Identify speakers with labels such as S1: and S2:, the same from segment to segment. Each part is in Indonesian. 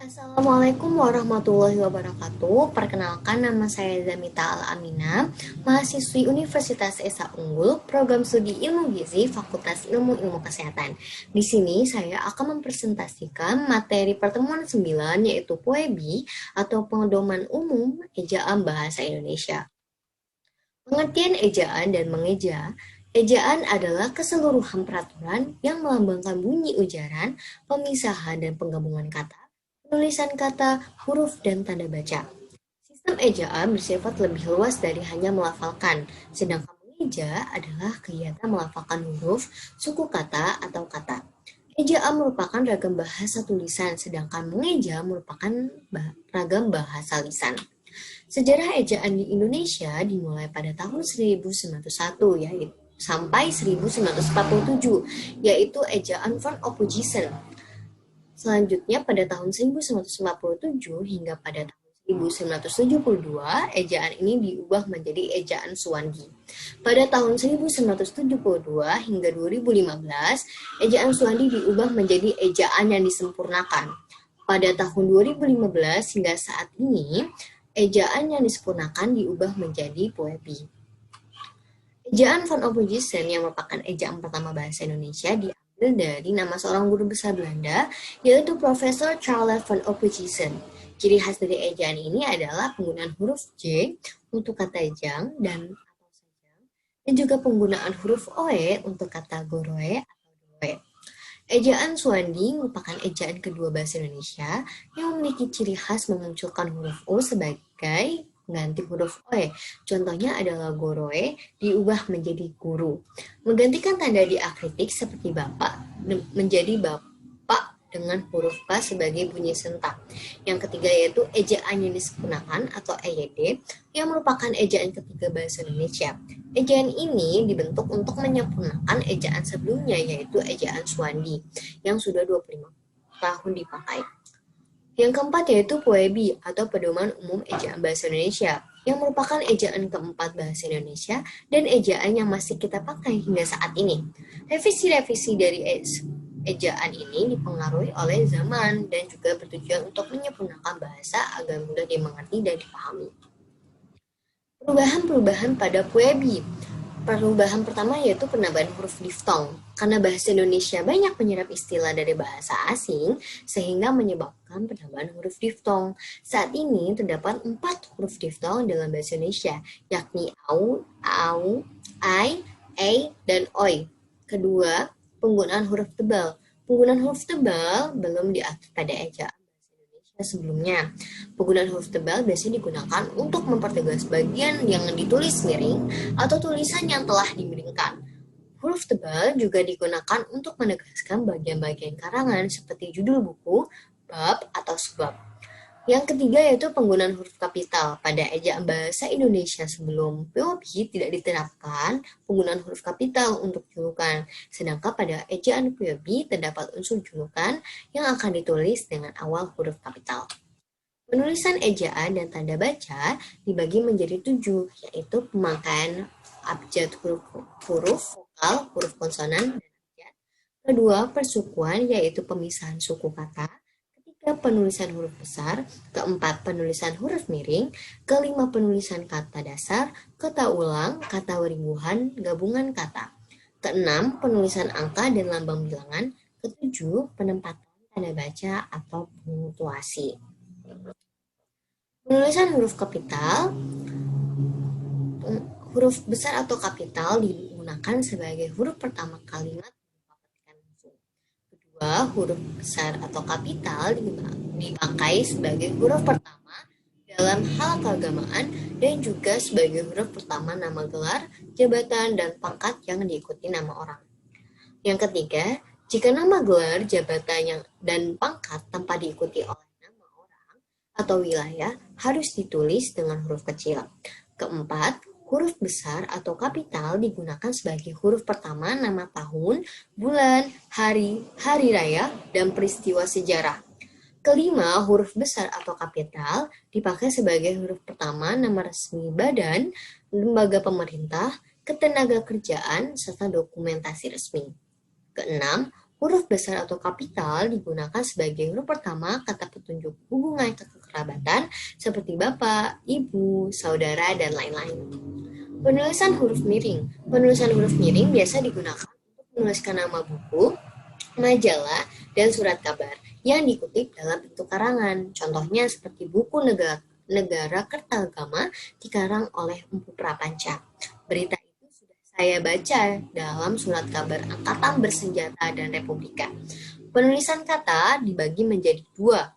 S1: Assalamualaikum warahmatullahi wabarakatuh. Perkenalkan, nama saya Zamita Al-Amina, mahasiswi Universitas Esa Unggul, program studi Ilmu Gizi, Fakultas Ilmu Kesehatan. Di sini saya akan mempresentasikan materi pertemuan 9, yaitu POEBI atau Pedoman Umum Ejaan Bahasa Indonesia. Pengertian ejaan dan mengeja. Ejaan adalah keseluruhan peraturan yang melambangkan bunyi ujaran, pemisahan dan penggabungan kata, penulisan kata, huruf, dan tanda baca. Sistem ejaan bersifat lebih luas dari hanya melafalkan, sedangkan mengeja adalah kegiatan melafalkan huruf, suku kata, atau kata. Ejaan merupakan ragam bahasa tulisan, sedangkan mengeja merupakan ragam bahasa lisan. Sejarah ejaan di Indonesia dimulai pada tahun 1901 yaitu sampai 1947, yaitu ejaan Van Ophuijsen. Selanjutnya pada tahun 1957 hingga pada tahun 1972, ejaan ini diubah menjadi ejaan Suwandi. Pada tahun 1972 hingga 2015, ejaan Suwandi diubah menjadi ejaan yang disempurnakan. Pada tahun 2015 hingga saat ini, ejaan yang disempurnakan diubah menjadi POEBI. Ejaan Van Ophuijsen yang merupakan ejaan pertama bahasa Indonesia diambil dari nama seorang guru besar Belanda, yaitu Profesor Charles Van Ophuijsen. Ciri khas dari ejaan ini adalah penggunaan huruf J untuk kata jang dan atau sajang, dan juga penggunaan huruf OE untuk kata goroe atau doe. Ejaan Suwandi merupakan ejaan kedua bahasa Indonesia yang memiliki ciri khas memunculkan huruf U sebagai mengganti huruf OE. Contohnya adalah goroe diubah menjadi guru. Menggantikan tanda diakritik seperti bapak menjadi bapak dengan huruf K sebagai bunyi sentak. Yang ketiga yaitu ejaan yang disempurnakan atau EYD yang merupakan ejaan ketiga bahasa Indonesia. Ejaan ini dibentuk untuk menyempurnakan ejaan sebelumnya yaitu ejaan Suwandi yang sudah 25 tahun dipakai. Yang keempat yaitu POEBI atau Pedoman Umum Ejaan Bahasa Indonesia yang merupakan ejaan keempat bahasa Indonesia dan ejaan yang masih kita pakai hingga saat ini. Revisi-revisi dari ejaan ini dipengaruhi oleh zaman dan juga bertujuan untuk menyempurnakan bahasa agar mudah dimengerti dan dipahami. Perubahan-perubahan pada POEBI. Perubahan pertama yaitu penambahan huruf diftong. Karena bahasa Indonesia banyak menyerap istilah dari bahasa asing, sehingga menyebabkan penambahan huruf diftong. Saat ini terdapat 4 huruf diftong dalam bahasa Indonesia, yakni au, ai, dan oi. Kedua, penggunaan huruf tebal. Penggunaan huruf tebal belum diatur pada ejaan sebelumnya. Penggunaan huruf tebal biasanya digunakan untuk mempertegas bagian yang ditulis miring atau tulisan yang telah dimiringkan. Huruf tebal juga digunakan untuk menegaskan bagian-bagian karangan seperti judul buku, bab, atau subbab. Yang ketiga yaitu penggunaan huruf kapital. Pada ejaan bahasa Indonesia sebelum POEBI tidak diterapkan penggunaan huruf kapital untuk julukan, sedangkan pada ejaan POEBI terdapat unsur julukan yang akan ditulis dengan awal huruf kapital. Penulisan ejaan dan tanda baca dibagi menjadi 7, yaitu pemakaian abjad huruf vokal, huruf konsonan, dan abjad. Kedua, persukuan, yaitu pemisahan suku kata. Ketiga, penulisan huruf besar. Keempat, penulisan huruf miring. Kelima, penulisan kata dasar, kata ulang, kata ribuan, gabungan kata. Keenam, penulisan angka dan lambang bilangan. Ketujuh, penempatan tanda baca atau punktuasi. Penulisan huruf kapital, huruf besar atau kapital digunakan sebagai huruf pertama kalimat berupa petikan langsung. Kedua, huruf besar atau kapital dipakai sebagai huruf pertama dalam hal keagamaan dan juga sebagai huruf pertama nama gelar, jabatan, dan pangkat yang diikuti nama orang. Yang ketiga, jika nama gelar, jabatan dan pangkat tanpa diikuti oleh nama orang atau wilayah harus ditulis dengan huruf kecil. Keempat, huruf besar atau kapital digunakan sebagai huruf pertama nama tahun, bulan, hari, hari raya, dan peristiwa sejarah. Kelima, huruf besar atau kapital dipakai sebagai huruf pertama nama resmi badan, lembaga pemerintah, ketenaga kerjaan, serta dokumentasi resmi. Keenam, huruf besar atau kapital digunakan sebagai huruf pertama kata petunjuk penunjuk hubungan kekerabatan seperti bapak, ibu, saudara, dan lain-lain. Penulisan huruf miring. Penulisan huruf miring biasa digunakan untuk menuliskan nama buku, majalah, dan surat kabar yang dikutip dalam bentuk karangan. Contohnya seperti buku Negara Kertagama dikarang oleh Empu Prapanca. Berita itu sudah saya baca dalam surat kabar Angkatan Bersenjata dan Republika. Penulisan kata dibagi menjadi dua,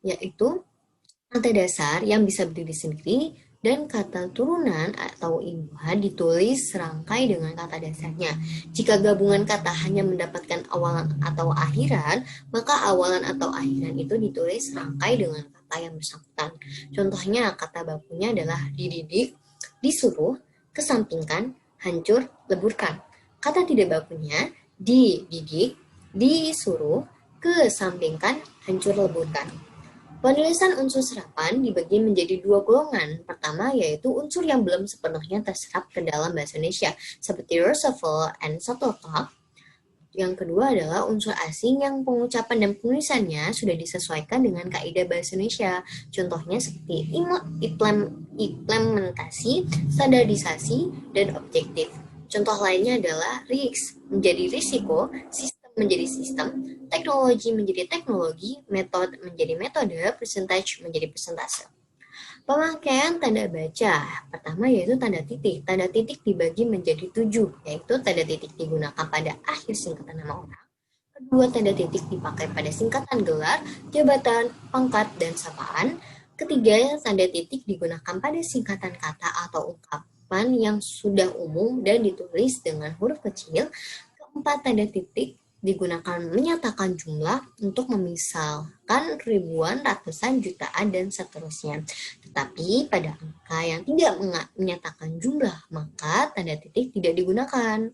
S1: yaitu kata dasar yang bisa berdiri sendiri dan kata turunan atau imbuhan ditulis serangkai dengan kata dasarnya. Jika gabungan kata hanya mendapatkan awalan atau akhiran, maka awalan atau akhiran itu ditulis serangkai dengan kata yang bersangkutan. Contohnya kata bakunya adalah dididik, disuruh, kesampingkan, hancur, leburkan. Kata tidak bakunya dididik, disuruh, kesampingkan, hancur, leburkan. Penulisan unsur serapan dibagi menjadi dua golongan. Pertama yaitu unsur yang belum sepenuhnya terserap ke dalam bahasa Indonesia, seperti Roosevelt and Shuttlecock. Yang kedua adalah unsur asing yang pengucapan dan penulisannya sudah disesuaikan dengan kaidah bahasa Indonesia. Contohnya seperti implementasi, standarisasi, dan objektif. Contoh lainnya adalah risk menjadi risiko, sistem menjadi sistem, teknologi menjadi teknologi, metode menjadi metode, percentage menjadi persentase. Pemakaian tanda baca. Pertama yaitu tanda titik. Tanda titik dibagi menjadi 7, yaitu tanda titik digunakan pada akhir singkatan nama orang. Kedua, tanda titik dipakai pada singkatan gelar, jabatan, pangkat, dan sapaan. Ketiga, tanda titik digunakan pada singkatan kata atau ungkapan yang sudah umum dan ditulis dengan huruf kecil. Keempat, tanda titik digunakan menyatakan jumlah untuk memisalkan ribuan, ratusan, jutaan, dan seterusnya. Tetapi pada angka yang tidak menyatakan jumlah, maka tanda titik tidak digunakan.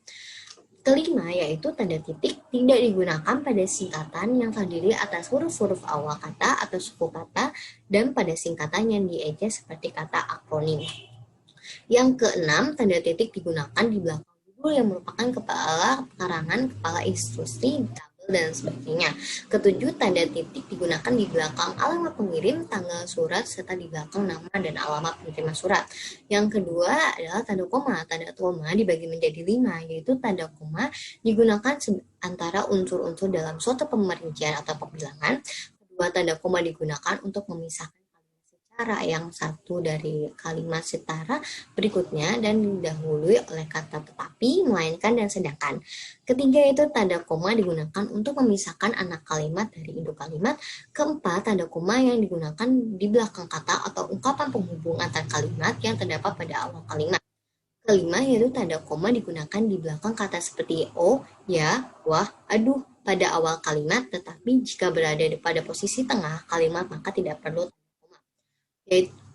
S1: Kelima, yaitu tanda titik tidak digunakan pada singkatan yang terdiri atas huruf-huruf awal kata atau suku kata dan pada singkatan yang dieja seperti kata akronim. Yang keenam, tanda titik digunakan di belakang yang merupakan kepala karangan, kepala instruksi, tabel, dan sebagainya. Ketujuh, tanda titik digunakan di belakang alamat pengirim, tanggal surat, serta di belakang nama dan alamat penerima surat. Yang kedua adalah tanda koma. Tanda koma dibagi menjadi 5, yaitu tanda koma digunakan antara unsur-unsur dalam suatu pemerincian atau pembilangan. Kedua, tanda koma digunakan untuk memisahkan setara yang satu dari kalimat setara berikutnya dan didahului oleh kata tetapi, melainkan, dan sedangkan. Ketiga itu tanda koma digunakan untuk memisahkan anak kalimat dari induk kalimat. Keempat, tanda koma yang digunakan di belakang kata atau ungkapan penghubung antar kalimat yang terdapat pada awal kalimat. Kelima yaitu tanda koma digunakan di belakang kata seperti oh, ya, wah, aduh pada awal kalimat, tetapi jika berada pada posisi tengah kalimat maka tidak perlu.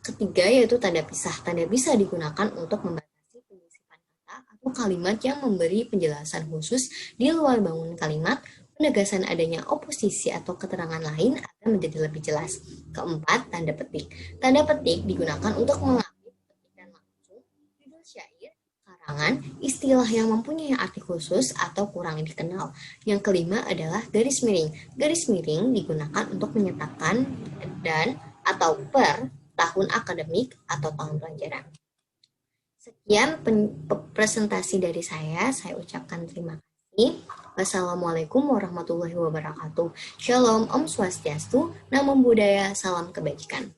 S1: Ketiga yaitu tanda pisah. Tanda pisah digunakan untuk membatasi penyisipan kata atau kalimat yang memberi penjelasan khusus di luar bangun kalimat, penegasan adanya oposisi atau keterangan lain agar menjadi lebih jelas. Keempat, tanda petik. Tanda petik digunakan untuk mengambil petikan langsung, judul syair, karangan, istilah yang mempunyai arti khusus atau kurang dikenal. Yang kelima adalah garis miring. Garis miring digunakan untuk menyatakan dan atau per tahun akademik atau tahun pelajaran. Sekian presentasi dari saya ucapkan terima kasih. Wassalamualaikum warahmatullahi wabarakatuh. Shalom, Om Swastiastu, Namo Buddhaya, salam kebajikan.